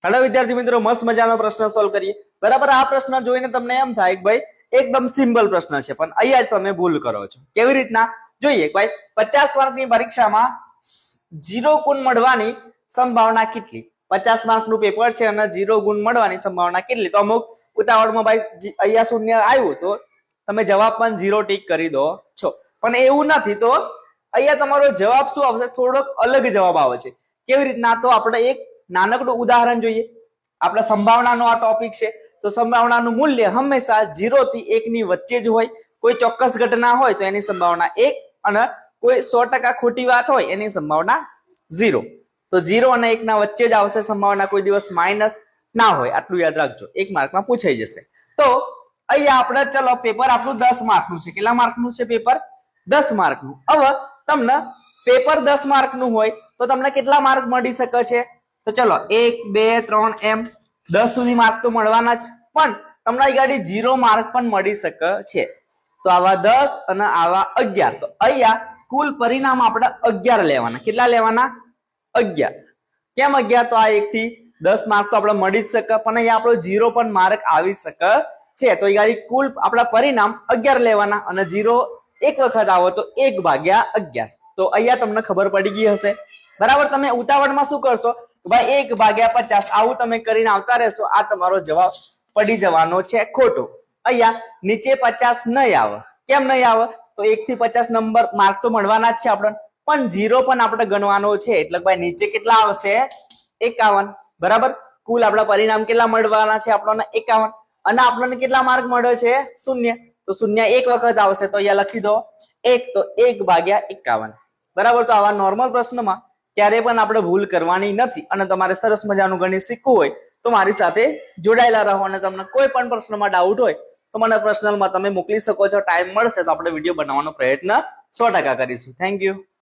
Hello विद्यार्थी मित्रों, मस्त मजानो प्रश्न सोल्व करिए। बराबर आ प्रश्न જોઈને તમને એમ થાય કે ભાઈ એકદમ સિમ્પલ પ્રશ્ન છે, પણ અહીંયા તમે ભૂલ કરો છો। કેવી રીતના જોઈએ ભાઈ, 50 માર્કની પરીક્ષામાં 0 ગુણ મળવાની સંભાવના કેટલી? 50 માર્કનું પેપર છે અને 0 ગુણ મળવાની સંભાવના કેટલી? તો અમુક ઉતાવળમાં ભાઈ અહીંયા શૂન્ય આવ્યું તો તમે જવાબ પણ 0 ટીક કરી દો છો, પણ એવું નથી। તો અહીંયા તમારો જવાબ શું આવશે? થોડોક અલગ જવાબ આવે છે। કેવી રીતના? તો આપણે એક નાનકડું ઉદાહરણ જોઈએ। આપણે સંભાવનાનો આ ટોપિક છે, તો સંભાવનાનું મૂલ્ય હંમેશા 0 થી 1 ની વચ્ચે જ હોય। કોઈ ચોક્કસ ઘટના હોય તો એની સંભાવના 1 અને કોઈ 100% ખોટી વાત હોય એની સંભાવના 0। તો 0 અને 1 ના વચ્ચે જ આવશે સંભાવના, કોઈ દિવસ માઈનસ ના હોય, આટલું યાદ રાખજો, 1 માર્કમાં પૂછાઈ જશે। તો અહીંયા આપણે ચલો પેપર આપણું 10 માર્કનું છે। કેટલા માર્કનું છે પેપર? 10 માર્કનું। હવે તમને પેપર 10 માર્કનું હોય તો તમને કેટલા માર્ક મળી શકે છે? તો ચલો 1 2 3 એમ 10 સુધી માર્ક તો મળવાના જ, પણ તમને આ ગાડી 0 માર્ક પણ મળી શકે છે। તો આવા 10 અને આવા 11, તો અહીંયા કુલ પરિણામ આપણે 11 લેવાના। કેટલા લેવાના? 11। કેમ 11? તો આ 1 થી 10 માર્ક તો આપણે મળી જ શકે, પણ અહીંયા આપણો 0 પણ માર્ક આવી શકે છે। તો એ ગાડી કુલ આપણા પરિણામ 11 લેવાના, અને 0 એક વખત આવો તો 1/11। તો અહીંયા તમને ખબર પડી ગઈ હશે। બરાબર, તમે ઉતાવળમાં શું કરશો ભાઈ 1/50 આવું તમે કરીને આવતા રહેશો, આ તમારો જવાબ પડી જવાનો છે ખોટો। અહીંયા નીચે 50 નહીં આવે। કેમ નહીં આવે? તો 1 થી 50 નંબર માર્ક તો મળવાના જ છે આપણને, પણ 0 પણ આપણે ગણવાનો છે, એટલે ભાઈ નીચે કેટલા આવશે? 51। બરાબર, કુલ આપણા પરિણામ કેટલા મળવાના છે આપણને? 51। અને આપણને કેટલા માર્ક મળ્યો છે? 0। તો 0 એક વખત આવશે, તો અહીંયા લખી દો 1, તો 1/51। બરાબર, તો આવા નોર્મલ પ્રશ્નમાં ક્યારે પણ આપણે ભૂલ કરવાની નથી। અને તમારે સરસ મજાનું ગણિત શીખવું હોય તો મારી સાથે જોડાયેલા રહો, અને તમને કોઈ પણ પ્રશ્નમાં ડાઉટ હોય તો મને પર્સનલમાં તમે મોકલી શકો છો। ટાઈમ મળશે તો આપણે વિડીયો બનાવવાનો પ્રયત્ન 100% કરીશું। Thank you.